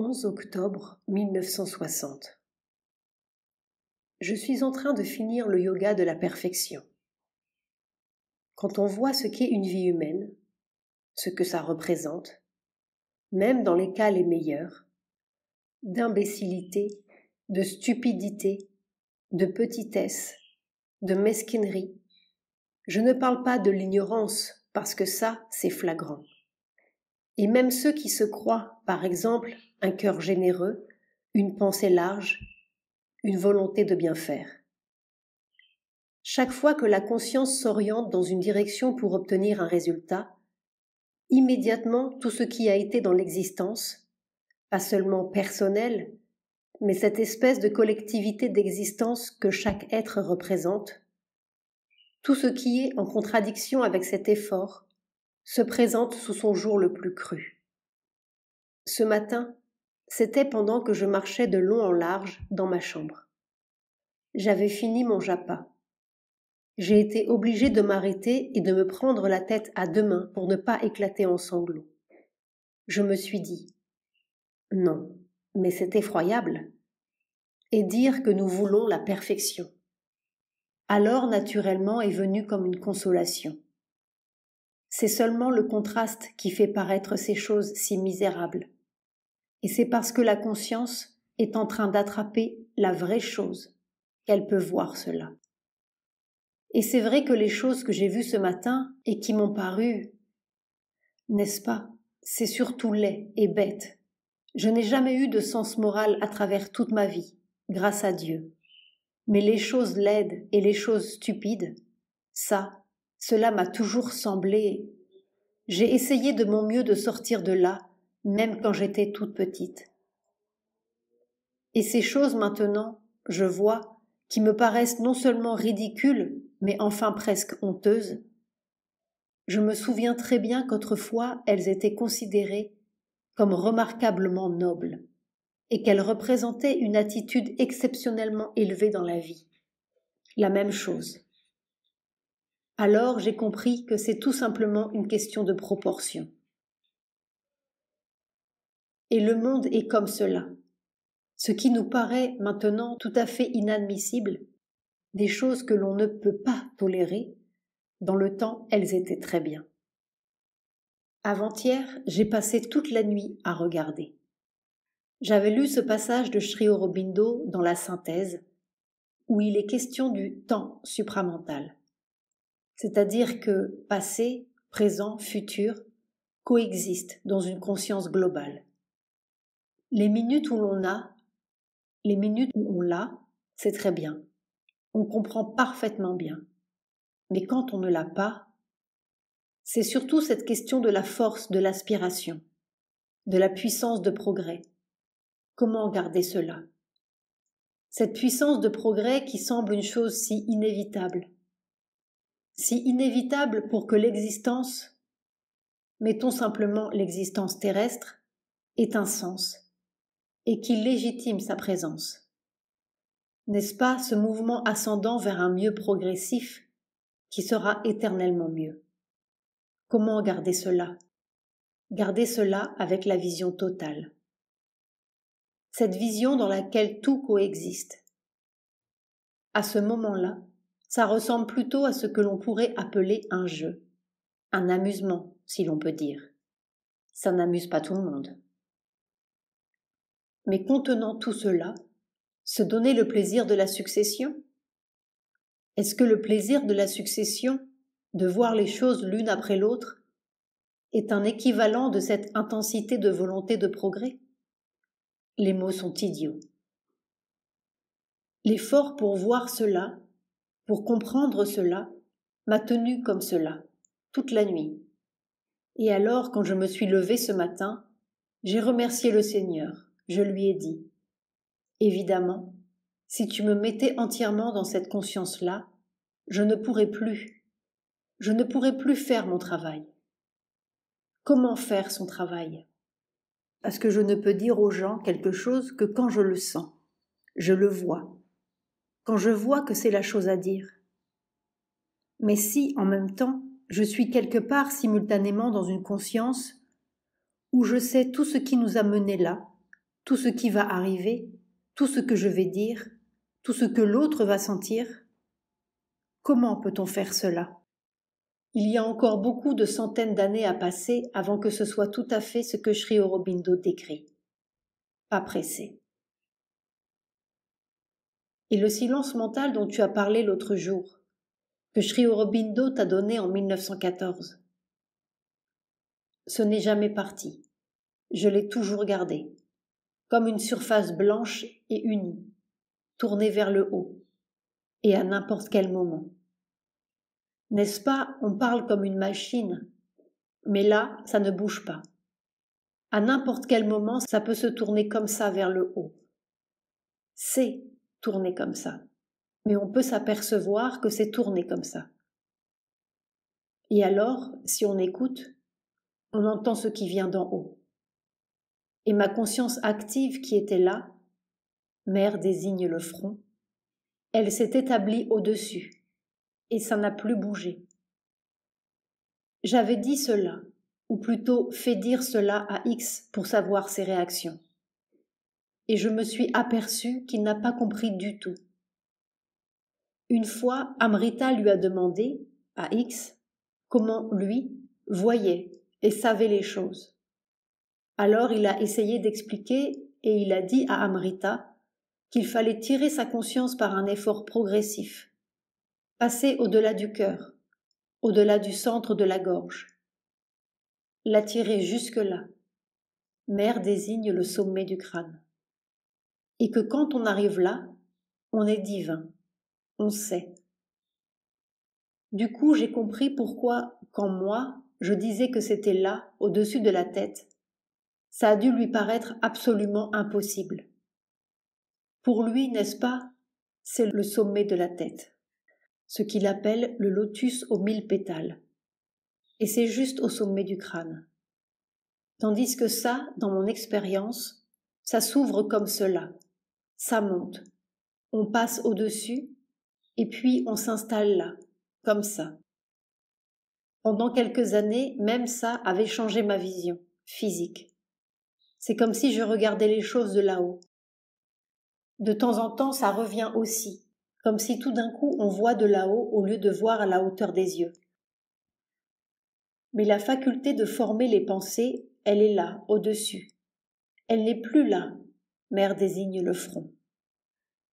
11 octobre 1960. Je suis en train de finir le yoga de la perfection. Quand on voit ce qu'est une vie humaine, ce que ça représente, même dans les cas les meilleurs, d'imbécilité, de stupidité, de petitesse, de mesquinerie, je ne parle pas de l'ignorance parce que ça, c'est flagrant. Et même ceux qui se croient, par exemple, un cœur généreux, une pensée large, une volonté de bien faire. Chaque fois que la conscience s'oriente dans une direction pour obtenir un résultat, immédiatement tout ce qui a été dans l'existence, pas seulement personnel, mais cette espèce de collectivité d'existence que chaque être représente, tout ce qui est en contradiction avec cet effort, se présente sous son jour le plus cru. Ce matin, c'était pendant que je marchais de long en large dans ma chambre. J'avais fini mon japa. J'ai été obligée de m'arrêter et de me prendre la tête à deux mains pour ne pas éclater en sanglots. Je me suis dit, non, mais c'est effroyable. Et dire que nous voulons la perfection. Alors, naturellement, est venue comme une consolation. C'est seulement le contraste qui fait paraître ces choses si misérables. Et c'est parce que la conscience est en train d'attraper la vraie chose qu'elle peut voir cela. Et c'est vrai que les choses que j'ai vues ce matin et qui m'ont paru, n'est-ce pas, c'est surtout laid et bête. Je n'ai jamais eu de sens moral à travers toute ma vie, grâce à Dieu. Mais les choses laides et les choses stupides, cela m'a toujours semblé. J'ai essayé de mon mieux de sortir de là, même quand j'étais toute petite. Et ces choses maintenant, je vois, qui me paraissent non seulement ridicules, mais enfin presque honteuses, je me souviens très bien qu'autrefois elles étaient considérées comme remarquablement nobles, et qu'elles représentaient une attitude exceptionnellement élevée dans la vie. La même chose. Alors j'ai compris que c'est tout simplement une question de proportion. Et le monde est comme cela. Ce qui nous paraît maintenant tout à fait inadmissible, des choses que l'on ne peut pas tolérer, dans le temps, elles étaient très bien. Avant-hier, j'ai passé toute la nuit à regarder. J'avais lu ce passage de Sri Aurobindo dans la Synthèse, où il est question du temps supramental. C'est-à-dire que passé, présent, futur coexistent dans une conscience globale. Les minutes où l'on a, les minutes où on l'a, c'est très bien. On comprend parfaitement bien. Mais quand on ne l'a pas, c'est surtout cette question de la force de l'aspiration, de la puissance de progrès. Comment garder cela? Cette puissance de progrès qui semble une chose si inévitable pour que l'existence, mettons simplement l'existence terrestre, ait un sens, et qui légitime sa présence. N'est-ce pas ce mouvement ascendant vers un mieux progressif qui sera éternellement mieux? Comment garder cela? Garder cela avec la vision totale. Cette vision dans laquelle tout coexiste. À ce moment-là, ça ressemble plutôt à ce que l'on pourrait appeler un jeu, un amusement, si l'on peut dire. Ça n'amuse pas tout le monde. Mais contenant tout cela, se donner le plaisir de la succession? Est-ce que le plaisir de la succession, de voir les choses l'une après l'autre, est un équivalent de cette intensité de volonté de progrès? Les mots sont idiots. L'effort pour voir cela, pour comprendre cela, m'a tenu comme cela, toute la nuit. Et alors, quand je me suis levée ce matin, j'ai remercié le Seigneur. Je lui ai dit, évidemment, si tu me mettais entièrement dans cette conscience-là, je ne pourrais plus faire mon travail. Comment faire son travail? Parce que je ne peux dire aux gens quelque chose que quand je le sens, je le vois, quand je vois que c'est la chose à dire. Mais si, en même temps, je suis quelque part simultanément dans une conscience où je sais tout ce qui nous a menés là, tout ce qui va arriver, tout ce que je vais dire, tout ce que l'autre va sentir. Comment peut-on faire cela? Il y a encore beaucoup de centaines d'années à passer avant que ce soit tout à fait ce que Sri Aurobindo décrit. Pas pressé. Et le silence mental dont tu as parlé l'autre jour, que Sri Aurobindo t'a donné en 1914. Ce n'est jamais parti. Je l'ai toujours gardé, comme une surface blanche et unie, tournée vers le haut, et à n'importe quel moment. N'est-ce pas, on parle comme une machine, mais là, ça ne bouge pas. À n'importe quel moment, ça peut se tourner comme ça vers le haut. C'est tourner comme ça, mais on peut s'apercevoir que c'est tourné comme ça. Et alors, si on écoute, on entend ce qui vient d'en haut. Et ma conscience active qui était là, mère désigne le front, elle s'est établie au-dessus, et ça n'a plus bougé. J'avais dit cela, ou plutôt fait dire cela à X pour savoir ses réactions. Et je me suis aperçue qu'il n'a pas compris du tout. Une fois, Amrita lui a demandé, à X, comment lui voyait et savait les choses. Alors il a essayé d'expliquer et il a dit à Amrita qu'il fallait tirer sa conscience par un effort progressif, passer au-delà du cœur, au-delà du centre de la gorge, la tirer jusque-là. Mère désigne le sommet du crâne. Et que quand on arrive là, on est divin, on sait. Du coup, j'ai compris pourquoi, quand moi, je disais que c'était là, au-dessus de la tête, ça a dû lui paraître absolument impossible. Pour lui, n'est-ce pas, c'est le sommet de la tête, ce qu'il appelle le lotus aux 1000 pétales. Et c'est juste au sommet du crâne. Tandis que ça, dans mon expérience, ça s'ouvre comme cela, ça monte, on passe au-dessus, et puis on s'installe là, comme ça. Pendant quelques années, même ça avait changé ma vision physique. C'est comme si je regardais les choses de là-haut. De temps en temps, ça revient aussi, comme si tout d'un coup on voit de là-haut au lieu de voir à la hauteur des yeux. Mais la faculté de former les pensées, elle est là, au-dessus. Elle n'est plus là, mère désigne le front.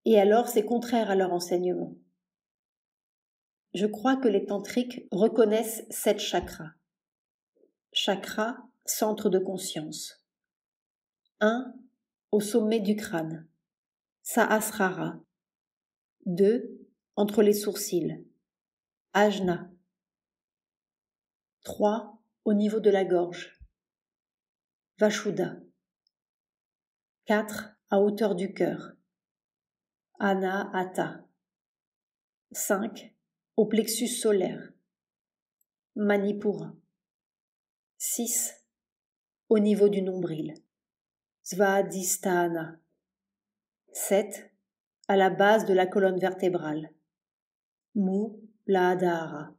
Et alors c'est contraire à leur enseignement. Je crois que les tantriques reconnaissent 7 chakras. Chakra, centre de conscience. 1. Au sommet du crâne. Sahasrara. 2. Entre les sourcils. Ajna. 3. Au niveau de la gorge. Vashuddha. 4. À hauteur du cœur. Anahata. 5. Au plexus solaire. Manipura. 6. Au niveau du nombril. Svadhisthana. 7. À la base de la colonne vertébrale. Muladhara.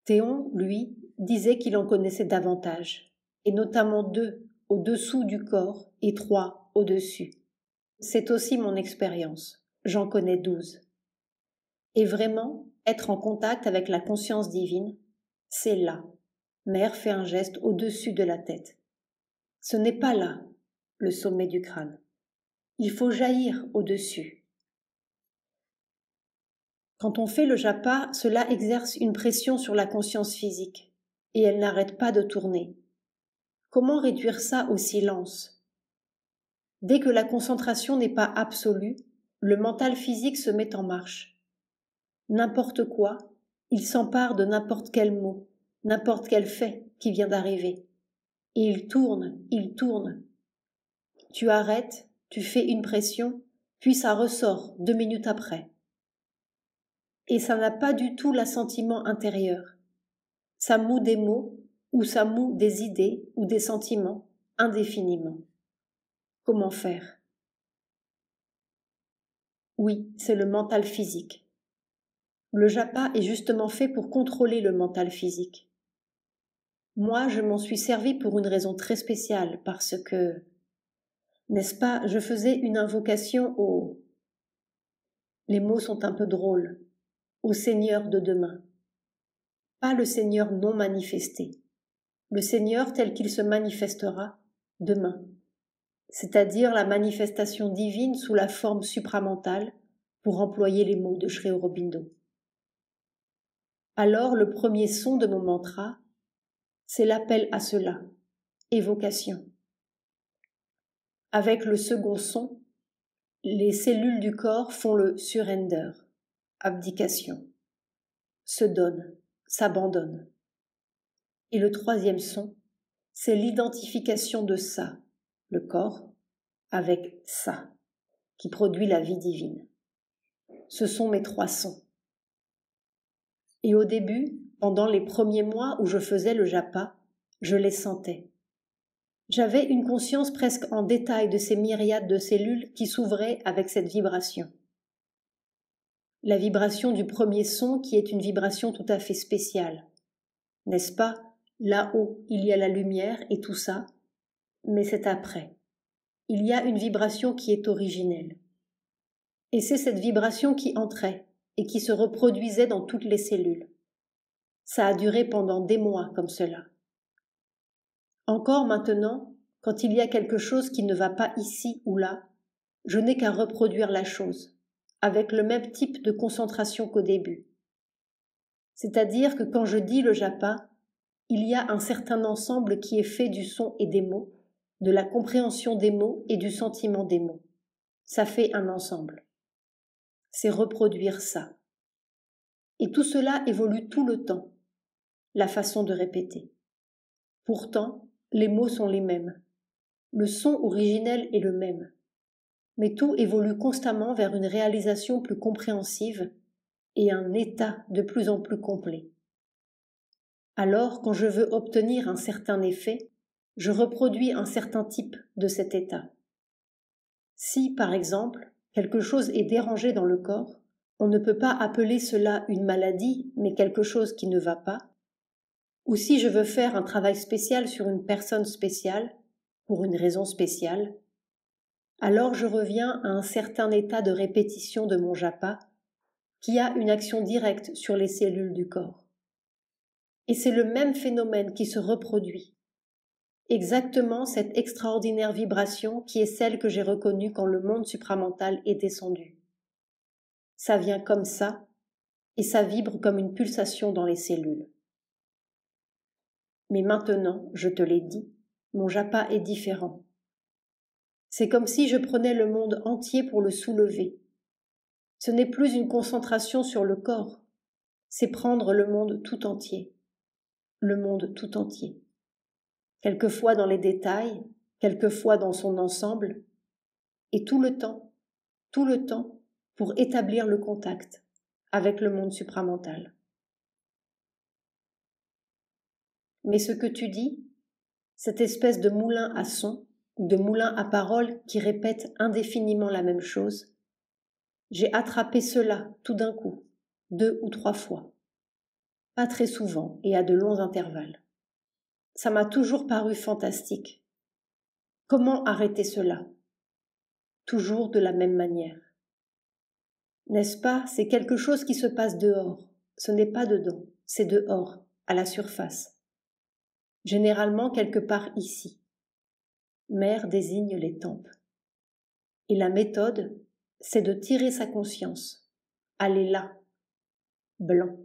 Théon, lui, disait qu'il en connaissait davantage, et notamment 2 au-dessous du corps et 3 au-dessus. C'est aussi mon expérience, j'en connais 12. Et vraiment, être en contact avec la conscience divine, c'est là. Mère fait un geste au-dessus de la tête. Ce n'est pas là, le sommet du crâne. Il faut jaillir au-dessus. Quand on fait le japa, cela exerce une pression sur la conscience physique, et elle n'arrête pas de tourner. Comment réduire ça au silence? Dès que la concentration n'est pas absolue, le mental physique se met en marche. N'importe quoi, il s'empare de n'importe quel mot, n'importe quel fait qui vient d'arriver. Et il tourne, il tourne. Tu arrêtes, tu fais une pression, puis ça ressort 2 minutes après. Et ça n'a pas du tout l'assentiment intérieur. Ça moue des mots, ou ça moue des idées, ou des sentiments, indéfiniment. Comment faire? Oui, c'est le mental physique. Le japa est justement fait pour contrôler le mental physique. Moi, je m'en suis servi pour une raison très spéciale, parce que N'est-ce pas, je faisais une invocation au... Les mots sont un peu drôles. Au Seigneur de demain. Pas le Seigneur non manifesté. Le Seigneur tel qu'il se manifestera demain. C'est-à-dire la manifestation divine sous la forme supramentale, pour employer les mots de Sri Aurobindo. Alors le premier son de mon mantra, c'est l'appel à cela, évocation. Avec le second son, les cellules du corps font le surrender, abdication, se donnent, s'abandonnent. Et le troisième son, c'est l'identification de ça, le corps, avec ça, qui produit la vie divine. Ce sont mes 3 sons. Et au début, pendant les premiers mois où je faisais le japa, je les sentais. J'avais une conscience presque en détail de ces myriades de cellules qui s'ouvraient avec cette vibration. La vibration du premier son qui est une vibration tout à fait spéciale. N'est-ce pas? Là-haut, il y a la lumière et tout ça, mais c'est après. Il y a une vibration qui est originelle. Et c'est cette vibration qui entrait et qui se reproduisait dans toutes les cellules. Ça a duré pendant des mois comme cela. Encore maintenant, quand il y a quelque chose qui ne va pas ici ou là, je n'ai qu'à reproduire la chose, avec le même type de concentration qu'au début. C'est-à-dire que quand je dis le japa, il y a un certain ensemble qui est fait du son et des mots, de la compréhension des mots et du sentiment des mots. Ça fait un ensemble. C'est reproduire ça. Et tout cela évolue tout le temps, la façon de répéter. Pourtant, les mots sont les mêmes. Le son originel est le même. Mais tout évolue constamment vers une réalisation plus compréhensive et un état de plus en plus complet. Alors, quand je veux obtenir un certain effet, je reproduis un certain type de cet état. Si, par exemple, quelque chose est dérangé dans le corps, on ne peut pas appeler cela une maladie, mais quelque chose qui ne va pas. Ou si je veux faire un travail spécial sur une personne spéciale, pour une raison spéciale, alors je reviens à un certain état de répétition de mon japa qui a une action directe sur les cellules du corps. Et c'est le même phénomène qui se reproduit. Exactement cette extraordinaire vibration qui est celle que j'ai reconnue quand le monde supramental est descendu. Ça vient comme ça, et ça vibre comme une pulsation dans les cellules. Mais maintenant, je te l'ai dit, mon japa est différent. C'est comme si je prenais le monde entier pour le soulever. Ce n'est plus une concentration sur le corps, c'est prendre le monde tout entier. Le monde tout entier. Quelquefois dans les détails, quelquefois dans son ensemble, et tout le temps pour établir le contact avec le monde supramental. Mais ce que tu dis, cette espèce de moulin à son, ou de moulin à parole qui répète indéfiniment la même chose, j'ai attrapé cela tout d'un coup, 2 ou 3 fois, pas très souvent et à de longs intervalles. Ça m'a toujours paru fantastique. Comment arrêter cela? Toujours de la même manière. N'est-ce pas, c'est quelque chose qui se passe dehors, ce n'est pas dedans, c'est dehors, à la surface. Généralement quelque part ici. Mère désigne les tempes. Et la méthode, c'est de tirer sa conscience, aller là, blanc,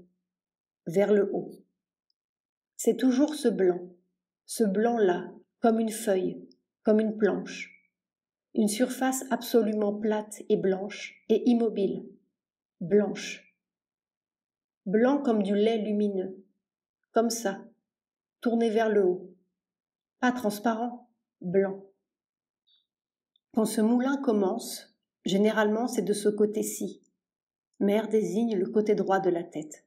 vers le haut. C'est toujours ce blanc-là, comme une feuille, comme une planche, une surface absolument plate et blanche et immobile, blanche. Blanc comme du lait lumineux, comme ça, tourné vers le haut. Pas transparent, blanc. Quand ce moulin commence, généralement c'est de ce côté-ci. Mère désigne le côté droit de la tête.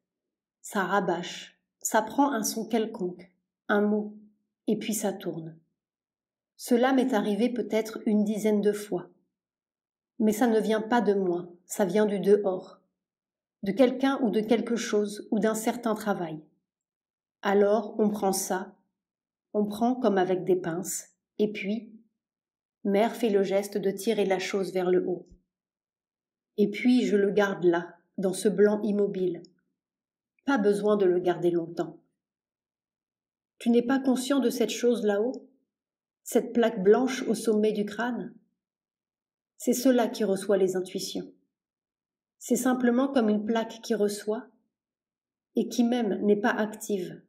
Ça rabâche, ça prend un son quelconque, un mot, et puis ça tourne. Cela m'est arrivé peut-être une dizaine de fois. Mais ça ne vient pas de moi, ça vient du dehors, de quelqu'un ou de quelque chose ou d'un certain travail. Alors on prend ça, on prend comme avec des pinces, et puis, Mère fait le geste de tirer la chose vers le haut. Et puis je le garde là, dans ce blanc immobile. Pas besoin de le garder longtemps. Tu n'es pas conscient de cette chose là-haut? Cette plaque blanche au sommet du crâne? C'est cela qui reçoit les intuitions. C'est simplement comme une plaque qui reçoit et qui même n'est pas active.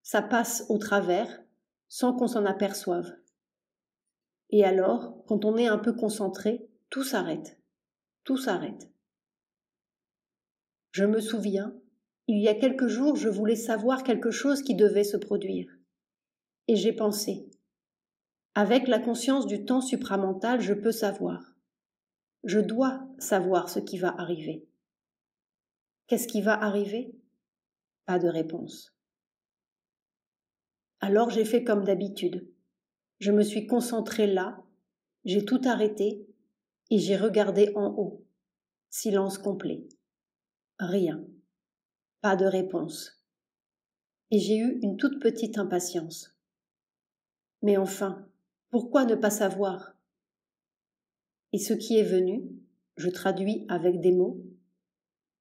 Ça passe au travers sans qu'on s'en aperçoive. Et alors, quand on est un peu concentré, tout s'arrête. Tout s'arrête. Je me souviens, il y a quelques jours, je voulais savoir quelque chose qui devait se produire. Et j'ai pensé, avec la conscience du temps supramental, je peux savoir. Je dois savoir ce qui va arriver. Qu'est-ce qui va arriver? Pas de réponse. Alors j'ai fait comme d'habitude. Je me suis concentrée là, j'ai tout arrêté et j'ai regardé en haut. Silence complet. Rien. Pas de réponse. Et j'ai eu une toute petite impatience. Mais enfin, pourquoi ne pas savoir? Et ce qui est venu, je traduis avec des mots,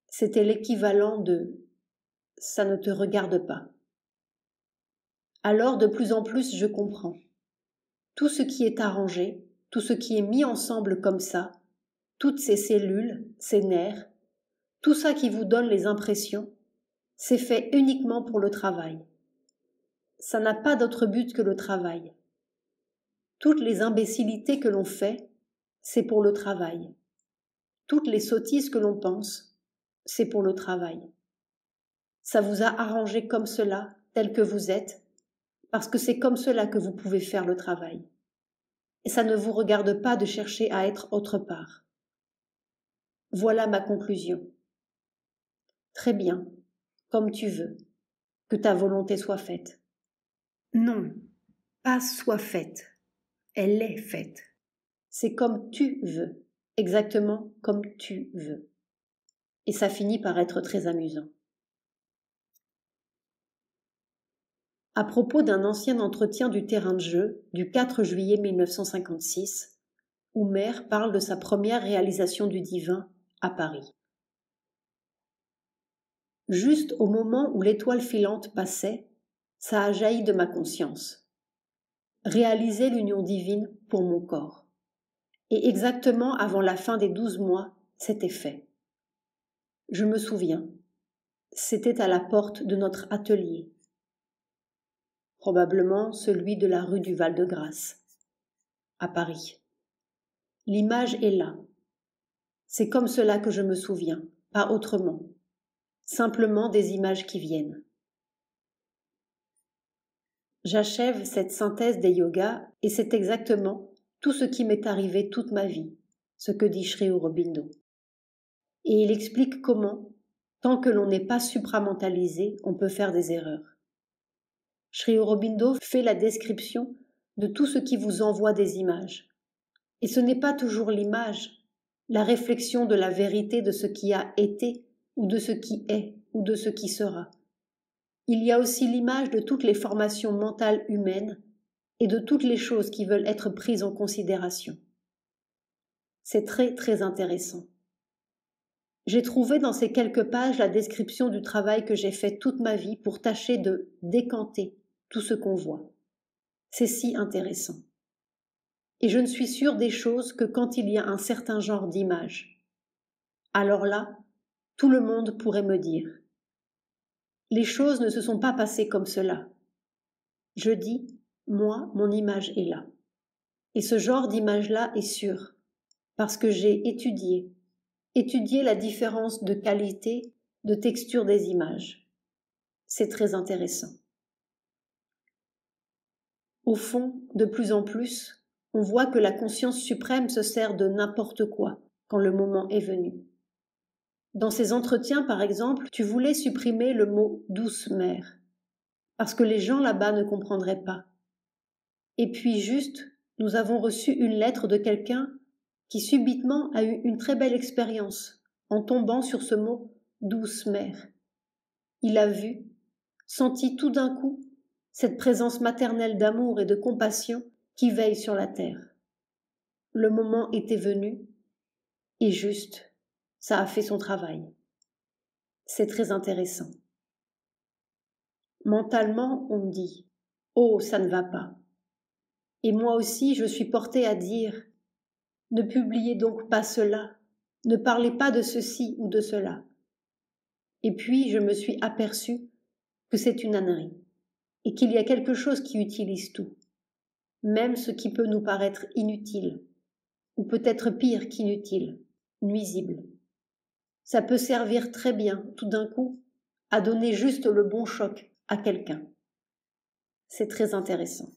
c'était l'équivalent de « ça ne te regarde pas ». Alors de plus en plus je comprends. Tout ce qui est arrangé, tout ce qui est mis ensemble comme ça, toutes ces cellules, ces nerfs, tout ça qui vous donne les impressions, c'est fait uniquement pour le travail. Ça n'a pas d'autre but que le travail. Toutes les imbécilités que l'on fait, c'est pour le travail. Toutes les sottises que l'on pense, c'est pour le travail. Ça vous a arrangé comme cela, tel que vous êtes, parce que c'est comme cela que vous pouvez faire le travail. Et ça ne vous regarde pas de chercher à être autre part. Voilà ma conclusion. Très bien, comme tu veux, que ta volonté soit faite. Non, pas soit faite, elle est faite. C'est comme tu veux, exactement comme tu veux. Et ça finit par être très amusant. À propos d'un ancien entretien du terrain de jeu du 4 juillet 1956, où Mère parle de sa première réalisation du divin à Paris. Juste au moment où l'étoile filante passait, ça a jailli de ma conscience. Réaliser l'union divine pour mon corps. Et exactement avant la fin des 12 mois, c'était fait. Je me souviens, c'était à la porte de notre atelier, probablement celui de la rue du Val-de-Grâce, à Paris. L'image est là. C'est comme cela que je me souviens, pas autrement. Simplement des images qui viennent. J'achève cette synthèse des yogas et c'est exactement tout ce qui m'est arrivé toute ma vie, ce que dit Sri Aurobindo. Et il explique comment, tant que l'on n'est pas supramentalisé, on peut faire des erreurs. Sri Aurobindo fait la description de tout ce qui vous envoie des images. Et ce n'est pas toujours l'image, la réflexion de la vérité de ce qui a été, ou de ce qui est, ou de ce qui sera. Il y a aussi l'image de toutes les formations mentales humaines et de toutes les choses qui veulent être prises en considération. C'est très très intéressant. J'ai trouvé dans ces quelques pages la description du travail que j'ai fait toute ma vie pour tâcher de décanter tout ce qu'on voit. C'est si intéressant. Et je ne suis sûre des choses que quand il y a un certain genre d'image. Alors là, tout le monde pourrait me dire « Les choses ne se sont pas passées comme cela. » Je dis « Moi, mon image est là. » Et ce genre d'image-là est sûr, parce que j'ai étudié la différence de qualité, de texture des images. C'est très intéressant. Au fond, de plus en plus, on voit que la conscience suprême se sert de n'importe quoi quand le moment est venu. Dans ces entretiens, par exemple, tu voulais supprimer le mot « douce mère » parce que les gens là-bas ne comprendraient pas. Et puis juste, nous avons reçu une lettre de quelqu'un qui subitement a eu une très belle expérience en tombant sur ce mot « douce mère ». Il a vu, senti tout d'un coup cette présence maternelle d'amour et de compassion qui veille sur la terre. le moment était venu, et juste, ça a fait son travail. C'est très intéressant. Mentalement, on dit « Oh, ça ne va pas ». Et moi aussi, je suis portée à dire « Ne publiez donc pas cela, ne parlez pas de ceci ou de cela ». Et puis, je me suis aperçue que c'est une ânerie, et qu'il y a quelque chose qui utilise tout, même ce qui peut nous paraître inutile, ou peut-être pire qu'inutile, nuisible. Ça peut servir très bien, tout d'un coup, à donner juste le bon choc à quelqu'un. C'est très intéressant.